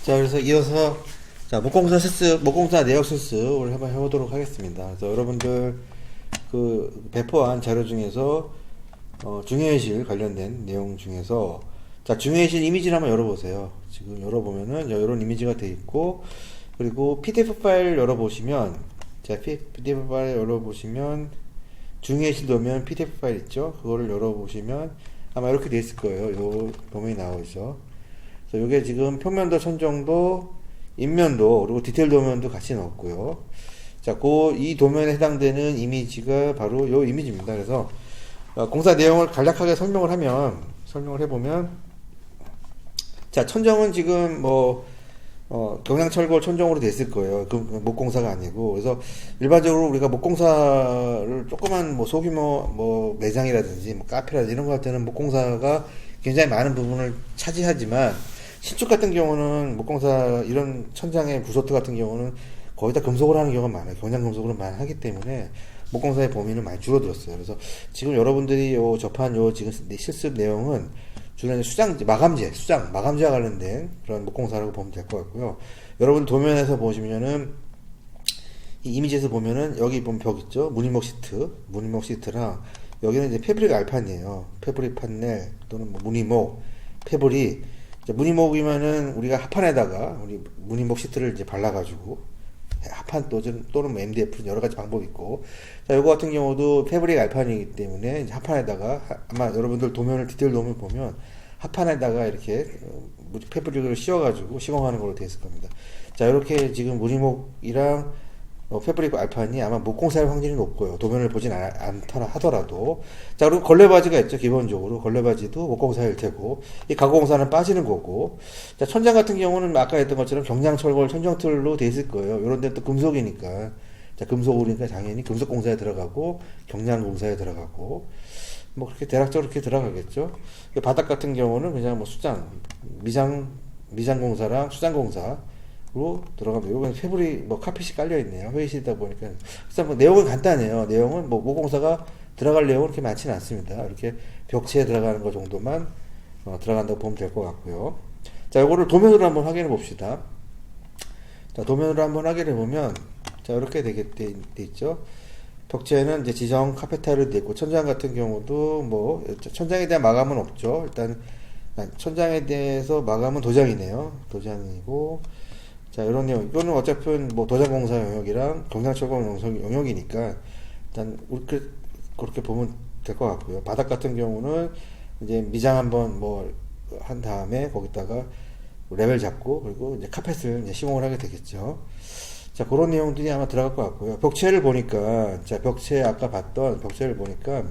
자, 그래서 이어서 자, 목공사 내역 실습을 한번 해보도록 하겠습니다. 그래서 여러분들 그 배포한 자료 중에서 중요회실 관련된 내용 중에서 자, 중요회실 이미지를 한번 열어보세요. 지금 열어보면은 이런 이미지가 돼 있고, 그리고 PDF 파일 열어보시면, 자, PDF 파일 열어보시면 중요회실 넣으면 PDF 파일 있죠? 그거를 열어보시면 아마 이렇게 돼 있을 거예요. 요 도면이 나오죠. 그래서 요게 지금 평면도, 천정도, 인면도, 그리고 디테일 도면도 같이 넣었고요. 자, 이 도면에 해당되는 이미지가 바로 요 이미지입니다. 그래서 공사 내용을 간략하게 설명을 해보면, 자, 천정은 지금 경량철골 천정으로 됐을 거예요. 그 목공사가 아니고. 그래서 일반적으로 우리가 목공사를 조그만 소규모 매장이라든지 카페라든지 이런 거 할 때는 목공사가 굉장히 많은 부분을 차지하지만, 신축 같은 경우는 목공사 이런 천장의 부소트 같은 경우는 거의 다 금속으로 하는 경우가 많아요. 경량 금속으로 많이 하기 때문에 목공사의 범위는 많이 줄어들었어요. 그래서 지금 여러분들이 접한 지금 실습 내용은 주로 마감재와 관련된 그런 목공사라고 보면 될 것 같고요. 여러분 도면에서 보시면은, 이 이미지에서 보면은 여기 보면 벽 있죠? 무늬목 시트랑 여기는 이제 패브릭 알판이에요. 패브릭 판넬 또는 무늬목, 패브릭. 무늬목이면은 우리가 합판에다가 우리 무늬목 시트를 이제 발라가지고 합판 또는 MDF 여러 가지 방법이 있고, 자, 요거 같은 경우도 패브릭 알판이기 때문에 이제 합판에다가 아마 여러분들 디테일 도면을 보면 합판에다가 이렇게 패브릭을 씌워가지고 시공하는 걸로 되어 있을 겁니다. 자, 이렇게 지금 무늬목이랑 패브릭 알판이 아마 목공사일 확률이 높고요. 도면을 보진 않더라 하더라도. 자, 그리고 걸레바지가 있죠. 기본적으로 걸레바지도 목공사일 테고, 이 가공사는 빠지는 거고. 자, 천장 같은 경우는 아까 했던 것처럼 경량철골 천정틀로 돼 있을 거예요. 이런 데는 또 금속이니까, 자, 금속이니까 당연히 금속공사에 들어가고 경량공사에 들어가고 그렇게 대략적으로 그렇게 들어가겠죠. 바닥 같은 경우는 그냥 미장공사랑 수장공사로 들어가면, 요건 패브릭 카펫이 깔려있네요. 회의실이다 보니까. 그래서 내용은 간단해요. 내용은 목공사가 들어갈 내용은 그렇게 많지는 않습니다. 이렇게 벽체에 들어가는 것 정도만 들어간다고 보면 될 것 같고요. 자, 요거를 도면으로 한번 확인해 봅시다. 자, 도면으로 한번 확인해 보면, 자, 이렇게 돼 있죠. 벽체는 이제 지정 카페 타일로 되어 있고, 천장 같은 경우도 천장에 대한 마감은 없죠. 일단 천장에 대해서 마감은 도장이네요. 도장이고, 자, 이런 내용. 이거는 어차피 도장공사 영역이랑 경량철골 영역이니까 일단 그렇게 보면 될 것 같고요. 바닥 같은 경우는 이제 미장 한번 한 다음에 거기다가 레벨 잡고, 그리고 이제 카펫을 이제 시공을 하게 되겠죠. 자, 그런 내용들이 아마 들어갈 것 같고요. 벽체를 보니까, 자, 아까 봤던 벽체를 보니까,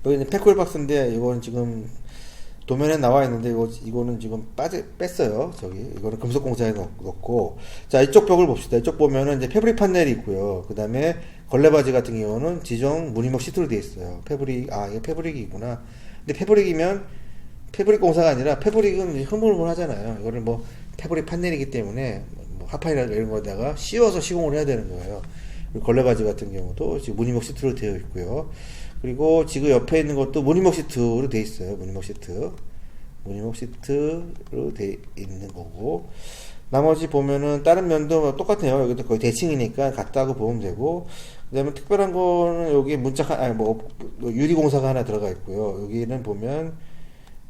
여기는 패콜 박스인데, 이거는 지금 도면에 나와 있는데, 이거는 지금 뺐어요. 이거는 금속공사에 넣고. 자, 이쪽 벽을 봅시다. 이쪽 보면은 이제 패브릭 판넬이 있고요. 그 다음에 걸레바지 같은 경우는 지정 무늬목 시트로 되어 있어요. 이게 패브릭이구나. 근데 패브릭이면, 패브릭 공사가 아니라, 패브릭은 흐물흐물 하잖아요. 이거를 패브릭 판넬이기 때문에, 하판이나 이런 거다가 씌워서 시공을 해야 되는 거예요. 걸레바지 같은 경우도 지금 무늬목 시트로 되어 있고요. 그리고 지금 옆에 있는 것도 무늬목 시트로 되어 있어요. 무늬목 시트로 되어 있는 거고, 나머지 보면은 다른 면도 똑같아요. 여기도 거의 대칭이니까 같다고 보면 되고, 그 다음에 특별한 거는 여기 유리공사가 하나 들어가 있고요. 여기는 보면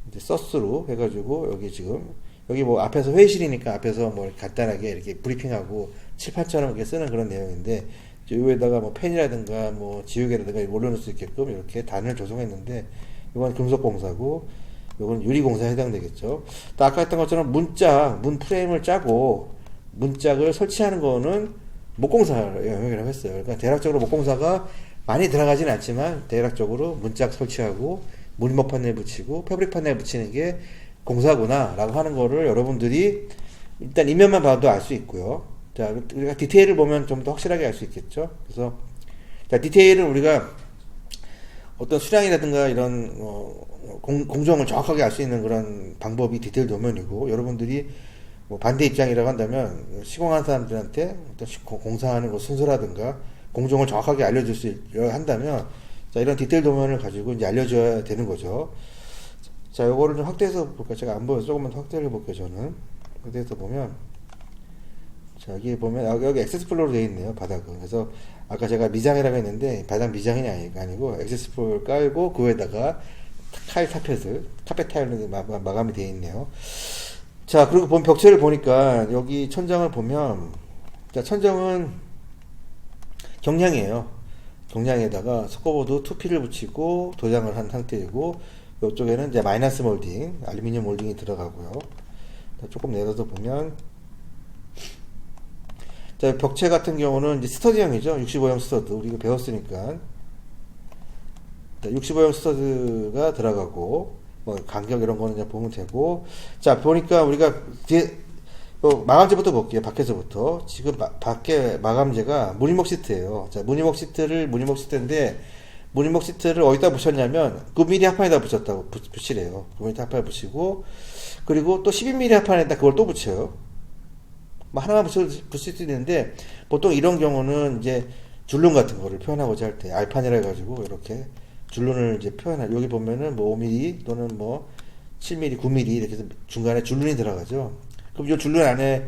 이제 서스로 해가지고 여기 앞에서 회의실이니까 앞에서 간단하게 이렇게 브리핑하고 칠판처럼 이렇게 쓰는 그런 내용인데, 여기에다가 펜이라든가 지우개라든가 올려놓을 수 있게끔 이렇게 단을 조성했는데, 이건 금속공사고, 이건 유리공사에 해당되겠죠. 또 아까 했던 것처럼 문 프레임을 짜고 문짝을 설치하는 거는 목공사 영역이라고 했어요. 그러니까 대략적으로 목공사가 많이 들어가진 않지만, 대략적으로 문짝 설치하고 무늬목 판넬 붙이고 패브릭 판넬 붙이는 게 공사구나 라고 하는 거를 여러분들이 일단 이면만 봐도 알 수 있고요. 자, 우리가 디테일을 보면 좀 더 확실하게 알 수 있겠죠. 그래서 자, 디테일은 우리가 어떤 수량이라든가 이런 공정을 정확하게 알 수 있는 그런 방법이 디테일 도면이고, 여러분들이 반대 입장이라고 한다면 시공하는 사람들한테 어떤 공사하는 순서라든가 공정을 정확하게 알려줄 수 한다면, 자, 이런 디테일 도면을 가지고 이제 알려줘야 되는 거죠. 자, 요거를 좀 확대해서 볼까요? 제가 안 보여서 조금만 더 확대를 해볼게요, 저는. 확대해서 보면, 자, 여기 보면, 여기 액세스플로어로 되어 있네요, 바닥은. 그래서, 아까 제가 미장이라고 했는데, 바닥 미장이 아니고, 액세스플로어를 깔고, 그 위에다가 타일 타펫을, 카펫 타일로 마감이 되어 있네요. 자, 그리고 본 벽체를 보니까, 여기 천장을 보면, 자, 천장은 경량이에요. 경량에다가 석고보드 2P를 붙이고, 도장을 한 상태이고, 이쪽에는 이제 마이너스 몰딩, 알루미늄 몰딩이 들어가고요. 조금 내려서 보면, 자, 벽체 같은 경우는 이제 스터디형이죠. 65형 스터드. 우리가 배웠으니까. 65형 스터드가 들어가고, 뭐, 간격 이런 거는 이제 보면 되고. 자, 보니까 우리가 뒤에, 마감재부터 볼게요. 밖에서부터. 지금 밖에 마감재가 무늬목 시트예요. 자, 무늬목 시트인데, 무늬목 시트를 어디다 붙였냐면 9mm 합판에다 붙이래요. 9mm 합판에 붙이고, 그리고 또 12mm 합판에다 그걸 또 붙여요. 뭐 하나만 붙일 수 있는데, 보통 이런 경우는 이제 줄눈 같은 거를 표현하고자 할 때, 알판이라 해가지고 이렇게 줄눈을 이제 여기 보면은 뭐 5mm 또는 뭐 7mm, 9mm 이렇게 해서 중간에 줄눈이 들어가죠. 그럼 이 줄눈 안에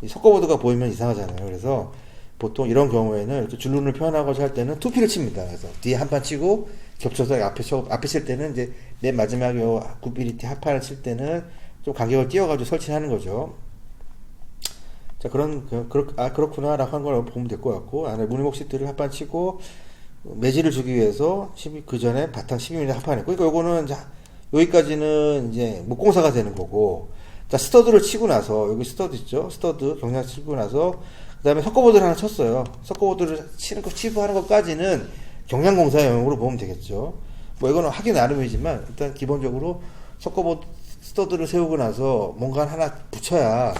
석고보드가 보이면 이상하잖아요. 그래서 보통 이런 경우에는 이렇게 줄눈을 표현하고자 할 때는 2P를 칩니다. 그래서 뒤에 한 판 치고 겹쳐서 앞에 칠 때는 이제 맨 마지막에 9mm 합판을 칠 때는 좀 간격을 띄워가지고 설치하는 거죠. 자, 그렇구나라고 한 걸 보면 될 것 같고, 안에 무늬목 시트를 합판 치고 매질을 주기 위해서 그 전에 바탕 12mm 합판했고, 그러니까 요거는 여기까지는 이제 목공사가 되는 거고, 자, 스터드를 치고 나서, 여기 스터드 있죠? 스터드 경량 치고 나서, 그 다음에 석고보드를 하나 쳤어요. 석고보드를 치고 하는 것까지는 경량공사의 영역으로 보면 되겠죠. 뭐 이거는 하기 나름이지만, 일단 기본적으로 석고보드, 스터드를 세우고 나서 뭔가 하나 붙여야,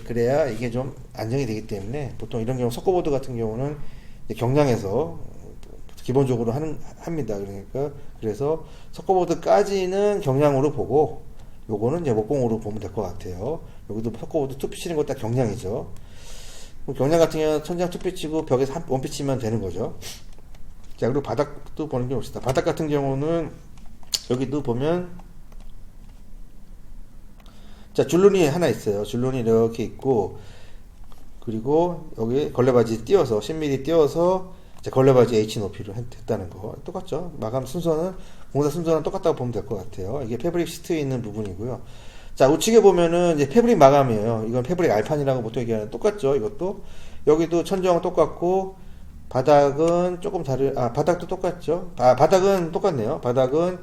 그래야 이게 좀 안정이 되기 때문에, 보통 이런 경우 석고보드 같은 경우는 경량에서 기본적으로 합니다. 그러니까, 그래서 석고보드까지는 경량으로 보고, 요거는 이제 목공으로 보면 될 것 같아요. 여기도 석고보드 2P 치는 거 딱 경량이죠. 경량 같은 경우는 천장 2P 치고 벽에서 1P 치면 되는 거죠. 자, 그리고 바닥도 보는 게 봅시다. 바닥 같은 경우는 여기도 보면, 자, 줄눈이 하나 있어요. 줄눈이 이렇게 있고, 그리고 여기 걸레바지 띄워서 10mm 띄워서 걸레바지 H 높이로 했다는 거 똑같죠. 마감 순서는 공사 순서는 똑같다고 보면 될 것 같아요. 이게 패브릭 시트에 있는 부분이고요. 자, 우측에 보면은 이제 패브릭 마감이에요. 이건 패브릭 알판이라고 보통 얘기하는 똑같죠. 이것도 여기도 천정은 똑같고 바닥은 조금 바닥도 똑같죠. 바닥은 똑같네요. 바닥은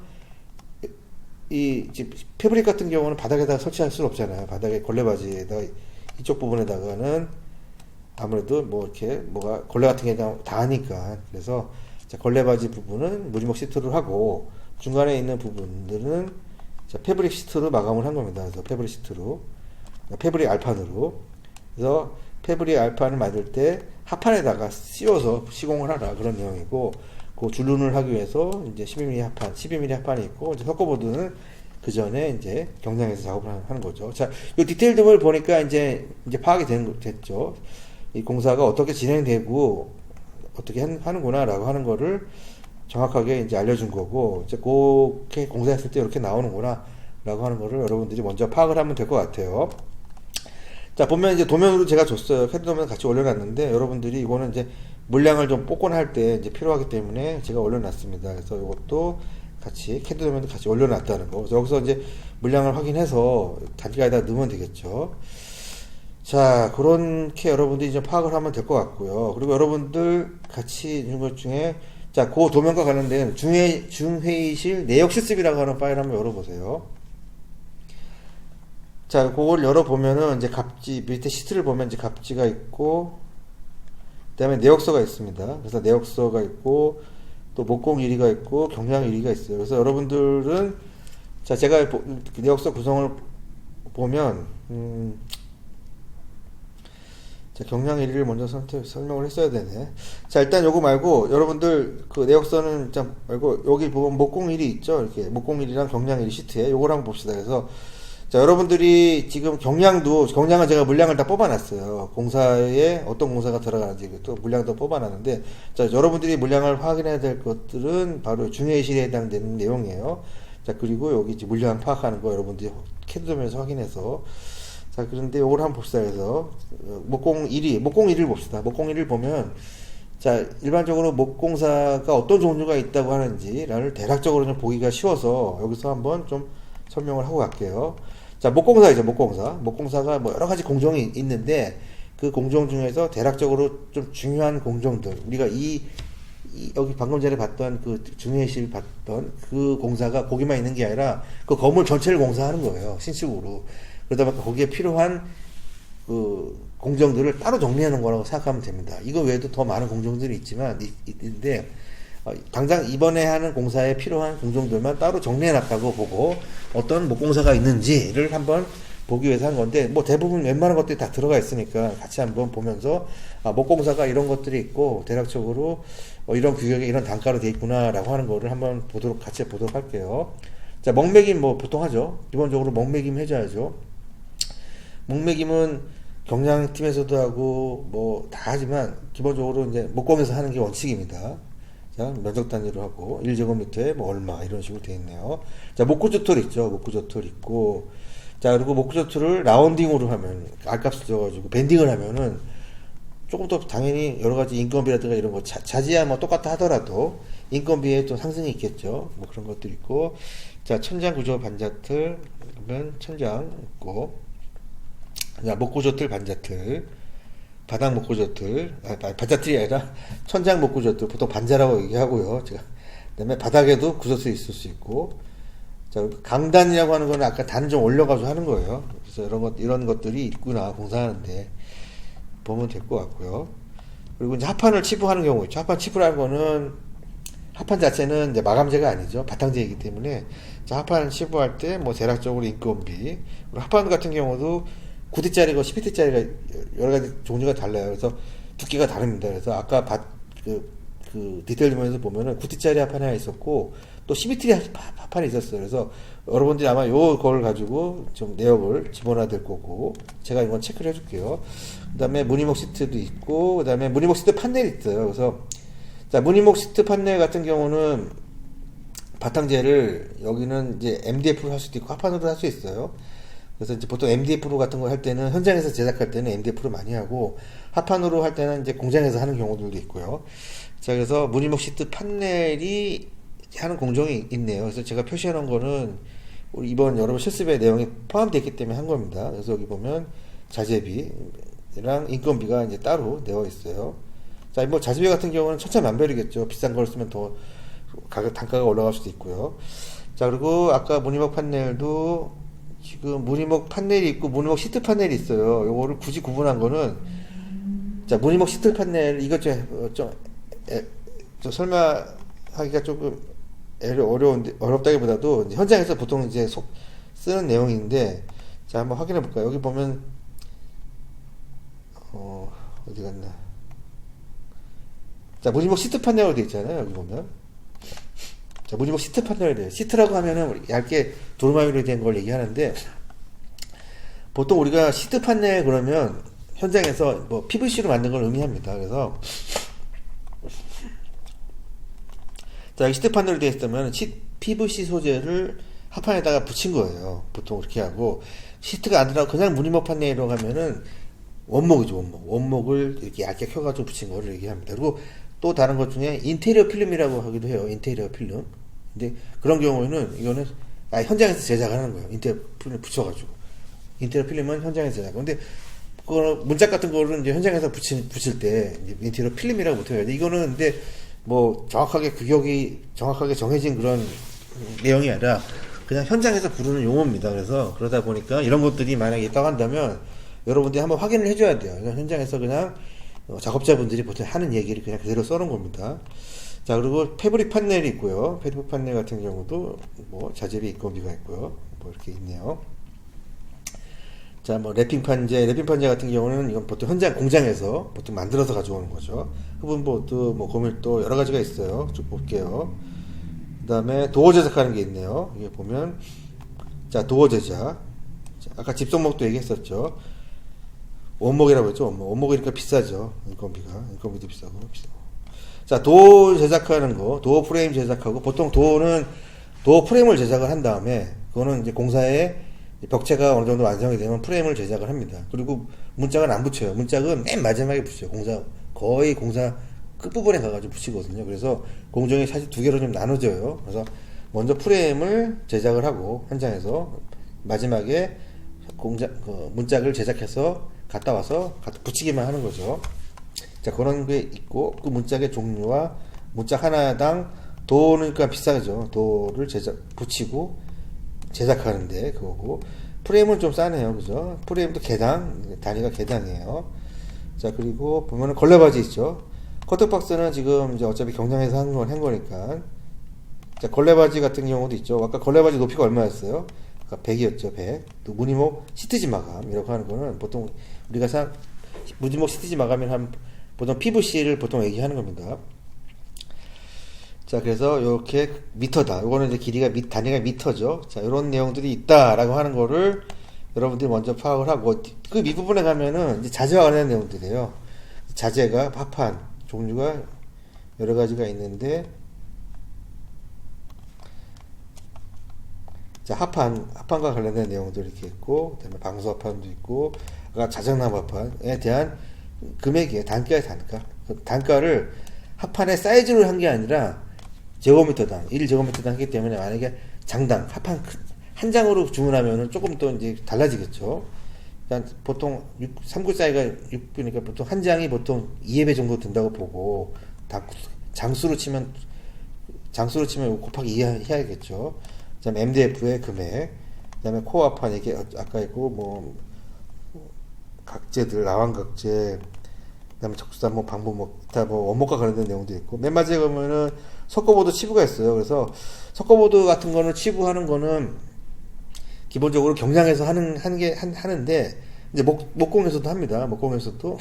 패브릭 같은 경우는 바닥에다가 설치할 수는 없잖아요. 바닥에 걸레바지에다가 이쪽 부분에다가는 아무래도 뭐 이렇게 뭐가 걸레 같은 게 다 하니까, 그래서 자, 걸레바지 부분은 무늬목 시트를 하고 중간에 있는 부분들은 자, 패브릭 시트로 마감을 한 겁니다. 그래서 패브릭 시트로, 패브릭 알판으로. 그래서 패브릭 알판을 만들 때 합판에다가 씌워서 시공을 하라 그런 내용이고, 그 줄눈을 하기 위해서 이제 12mm 합판이 있고, 이제 석고보드는 그 전에 이제 경량에서 작업을 하는 거죠. 자, 이 디테일들을 보니까 이제 파악이 됐죠. 이 공사가 어떻게 진행되고 어떻게 하는구나라고 하는 거를 정확하게 이제 알려준 거고, 이제 그렇게 공사했을 때 이렇게 나오는구나라고 하는 거를 여러분들이 먼저 파악을 하면 될 것 같아요. 자, 보면 이제 도면으로 제가 줬어요. 캐드 도면 같이 올려놨는데, 여러분들이 이거는 이제 물량을 좀 뽑거나 할 때 이제 필요하기 때문에 제가 올려놨습니다. 그래서 이것도 같이 캐드 도면도 같이 올려놨다는 거. 그래서 여기서 이제 물량을 확인해서 단가에다 넣으면 되겠죠. 자, 그렇게 여러분들이 좀 파악을 하면 될 것 같고요. 그리고 여러분들 같이 있는 것 중에, 자, 그 도면과 관련된 중회의실 내역 실습이라고 하는 파일 한번 열어보세요. 자, 그걸 열어보면은 이제 밑에 시트를 보면 이제 갑지가 있고, 그 다음에 내역서가 있습니다. 그래서 내역서가 있고, 또 목공 1위가 있고, 경량 1위가 있어요. 그래서 여러분들은, 자, 제가 내역서 구성을 보면, 자, 경량 1위를 먼저 설명을 했어야 되네. 자, 일단 요거 말고, 여러분들, 그 내역서는 일단 말고, 여기 보면 목공 1위 있죠? 이렇게, 목공 1위랑 경량 1위 시트에, 요걸 한번 봅시다. 그래서, 자, 여러분들이 지금 경량은 제가 물량을 다 뽑아놨어요. 공사에 어떤 공사가 들어가는지 또 물량도 뽑아놨는데, 자, 여러분들이 물량을 확인해야 될 것들은 바로 중회의실에 해당되는 내용이에요. 자, 그리고 여기 이제 물량 파악하는 거 여러분들이 캐드점에서 확인해서. 자, 그런데 요걸 한번 봅시다. 그래서 목공 1을 봅시다. 목공 1을 보면, 자, 일반적으로 목공사가 어떤 종류가 있다고 하는지를 대략적으로 좀 보기가 쉬워서 여기서 한번 좀 설명을 하고 갈게요. 자, 목공사이죠, 목공사. 목공사가 뭐 여러 가지 공정이 있는데, 그 공정 중에서 대략적으로 좀 중요한 공정들, 우리가 여기 방금 전에 봤던 그 중회실 봤던 그 공사가 거기만 있는 게 아니라 그 건물 전체를 공사하는 거예요, 신축으로. 그러다 보니까 거기에 필요한 그 공정들을 따로 정리하는 거라고 생각하면 됩니다. 이거 외에도 더 많은 공정들이 있는데, 당장 이번에 하는 공사에 필요한 공정들만 따로 정리해 놨다고 보고 어떤 목공사가 있는지를 한번 보기 위해서 한 건데, 뭐 대부분 웬만한 것들이 다 들어가 있으니까 같이 한번 보면서 목공사가 이런 것들이 있고 대략적으로 이런 규격에 이런 단가로 돼 있구나 라고 하는 거를 한번 같이 보도록 할게요. 자, 먹매김 뭐 보통 하죠. 기본적으로 먹매김 해줘야죠. 먹매김은 경량팀에서도 하고 뭐 다 하지만 기본적으로 이제 목공에서 하는 게 원칙입니다. 자, 면적 단위로 하고 1제곱미터에 뭐 얼마 이런 식으로 되어 있네요. 자, 목구조틀 있죠. 목구조틀 있고, 자, 그리고 목구조틀을 라운딩으로 하면 R값을 줘가지고 밴딩을 하면은 조금 더 당연히 여러 가지 인건비라든가 이런 거 자지야 뭐 똑같다 하더라도 인건비에 좀 상승이 있겠죠. 뭐 그런 것들이 있고, 자, 천장 구조 반자틀 그러면 천장 있고, 자, 목구조틀 반자틀, 바닥 목구조틀, 반자틀이 아니라 천장 목구조틀, 보통 반자라고 얘기하고요. 제가 그다음에 바닥에도 구조틀이 있을 수 있고, 자, 강단이라고 하는 거는 아까 단을 좀 올려가지고 하는 거예요. 그래서 이런 것들이 있구나 공사하는데 보면 될 것 같고요. 그리고 이제 합판을 치부하는 경우 있죠. 합판 치부라는 거는 합판 자체는 이제 마감재가 아니죠. 바탕재이기 때문에, 자, 합판 치부할 때 뭐 대략적으로 인건비, 그리고 합판 같은 경우도 9T짜리고 10T짜리가 여러 가지 종류가 달라요. 그래서 두께가 다릅니다. 그래서 아까 그 디테일 주머니에서 보면은 9T짜리 합판이 하나 있었고 또 12T 합판이 있었어요. 그래서 여러분들이 아마 요걸 가지고 좀 내역을 집어넣어야 될 거고, 제가 이건 체크를 해줄게요. 그 다음에 무늬목 시트도 있고, 그 다음에 무늬목 시트 판넬이 있어요. 그래서, 자, 무늬목 시트 판넬 같은 경우는 바탕재를 여기는 이제 MDF로 할 수도 있고 합판으로 할 수 있어요. 그래서 이제 보통 MDF로 같은 거 할 때는 현장에서 제작할 때는 MDF로 많이 하고 합판으로 할 때는 이제 공장에서 하는 경우들도 있고요. 자, 그래서 무늬목 시트 판넬이 하는 공정이 있네요. 그래서 제가 표시해 놓은 거는 우리 이번 여러분 실습의 내용이 포함되어 있기 때문에 한 겁니다. 그래서 여기 보면 자재비랑 인건비가 이제 따로 되어 있어요. 자, 뭐 자재비 같은 경우는 천차만별이겠죠. 비싼 걸 쓰면 더 단가가 올라갈 수도 있고요. 자, 그리고 아까 무늬목 판넬도 지금 무늬목 판넬이 있고 무늬목 시트 판넬이 있어요. 요거를 굳이 구분한 거는, 자, 무늬목 시트 판넬 이것 좀 설명하기가 조금 어렵다기보다도 이제 현장에서 보통 이제 쓰는 내용인데, 자, 한번 확인해 볼까요? 여기 보면 어디 갔나? 자, 무늬목 시트 판넬로 되어 있잖아요. 여기 보면, 자, 무늬목 시트 판넬이 돼요. 시트라고 하면은 얇게 두루마리로 된 걸 얘기하는데, 보통 우리가 시트 판넬 그러면 현장에서 뭐 PVC로 만든 걸 의미합니다. 그래서, 자, 여기 시트 판넬로 되어 있으면 PVC 소재를 합판에다가 붙인 거예요. 보통 그렇게 하고, 시트가 안 들어가고 그냥 무늬목 판넬이라고 하면은 원목이죠, 원목. 원목을 이렇게 얇게 켜가지고 붙인 거를 얘기합니다. 그리고 또 다른 것 중에 인테리어 필름이라고 하기도 해요. 인테리어 필름. 근데 그런 경우에는 이거는 현장에서 제작하는 거예요. 인테리어 필름 붙여가지고. 인테리어 필름은 현장에서 제작. 근데 그 문짝 같은 거를 이제 현장에서 붙일 때 인테리어 필름이라고 못해요. 이거는 근데 뭐 정확하게 규격이 정확하게 정해진 그런 내용이 아니라 그냥 현장에서 부르는 용어입니다. 그래서 그러다 보니까 이런 것들이 만약에 있다고 한다면 여러분들이 한번 확인을 해줘야 돼요. 현장에서 그냥 작업자분들이 보통 하는 얘기를 그냥 그대로 써놓은 겁니다. 자, 그리고 패브릭 판넬이 있고요. 패브릭 판넬 같은 경우도 뭐 자재비 인건비가 있고요. 뭐 이렇게 있네요. 자, 뭐 랩핑 판재 같은 경우는 이건 보통 현장 공장에서 보통 만들어서 가져오는 거죠. 흡음보드, 뭐 고밀도 여러 가지가 있어요. 쭉 볼게요. 그 다음에 도어 제작하는 게 있네요. 이게 보면, 자, 도어 제작. 자, 아까 집성목도 얘기했었죠. 원목이라고 했죠. 원목이니까 비싸죠. 인건비도 비싸고. 자, 도어 제작하는 거, 도어 프레임 제작하고, 보통 도어는 도어 프레임을 제작을 한 다음에 그거는 이제 공사에 벽체가 어느 정도 완성이 되면 프레임을 제작을 합니다. 그리고 문짝은 안 붙여요. 문짝은 맨 마지막에 붙여요. 거의 공사 끝부분에 가가지고 붙이거든요. 그래서 공정이 사실 두 개로 좀 나눠져요. 그래서 먼저 프레임을 제작을 하고 현장에서 마지막에 문짝을 제작해서 갖다 와서 붙이기만 하는 거죠. 자, 그런 게 있고, 그 문짝의 종류와 문짝 하나당 도는 그러니까 비싸죠. 도를 붙이고 제작하는데 그거고, 프레임은 좀 싸네요. 그죠? 프레임도 단위가 개당이에요. 자, 그리고 보면은 걸레바지 있죠. 커트박스는 지금 이제 어차피 경량에서 한 거니까. 자, 걸레바지 같은 경우도 있죠. 아까 걸레바지 높이가 얼마였어요? 아까 100이었죠, 100. 또 무늬목 시트지 마감, 이렇게 하는 거는 보통 우리가 무늬목 시트지 마감이면 보통 PVC를 보통 얘기하는 겁니다. 자, 그래서 이렇게 미터다. 요거는 이제 단위가 미터죠. 자, 이런 내용들이 있다라고 하는 거를 여러분들이 먼저 파악을 하고, 그 밑부분에 가면은 이제 자재와 관련된 내용들이에요. 자재가 합판 종류가 여러 가지가 있는데, 자, 합판과 관련된 내용도 이렇게 있고, 그다음에 방수 합판도 있고, 아까 자작나무 합판에 대한 금액이에요. 단가의 단가. 그 단가를 합판의 사이즈로 한 게 아니라 제곱미터당, 1제곱미터당 하기 때문에 만약에 장당, 합판 한 장으로 주문하면은 조금 더 이제 달라지겠죠. 그러니까 보통 3구 사이가 6구니까 보통 한 장이 보통 2배 정도 든다고 보고, 장수로 치면 곱하기 2 해야겠죠. 그 다음에 MDF의 금액, 그 다음에 코어 합판, 이게 아까 있고, 뭐, 각재들, 라완각재, 그 다음에 적수단목, 방부목, 기타 뭐, 원목과 관련된 내용도 있고, 맨 마지막에 보면은 석고보드 치부가 있어요. 그래서 석고보드 같은 거는 치부하는 거는 기본적으로 경량에서 하는데, 이제 목공에서도 합니다. 목공에서도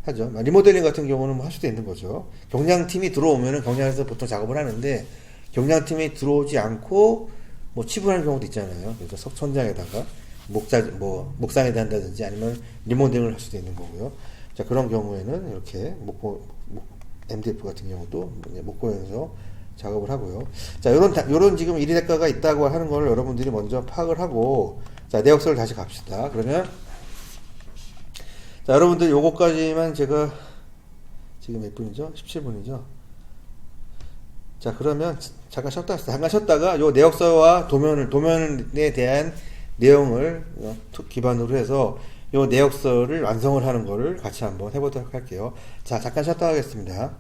하죠. 리모델링 같은 경우는 뭐 할 수도 있는 거죠. 경량팀이 들어오면은 경량에서 보통 작업을 하는데, 경량팀이 들어오지 않고 뭐 치부하는 경우도 있잖아요. 그래서 석천장에다가 목상에다 한다든지 아니면 리모델링을 할 수도 있는 거고요. 자, 그런 경우에는 이렇게 MDF 같은 경우도 목공에서 작업을 하고요. 자, 요런 지금 1위 대가가 있다고 하는 걸 여러분들이 먼저 파악을 하고, 자, 내역서를 다시 갑시다. 그러면, 자, 여러분들 요거까지만 제가 지금 몇 분이죠? 17분이죠? 자, 그러면 잠깐 쉬었다가 요 내역서와 도면에 대한 내용을 기반으로 해서 요 내역서를 완성을 하는 거를 같이 한번 해보도록 할게요. 자, 잠깐 쉬었다 하겠습니다.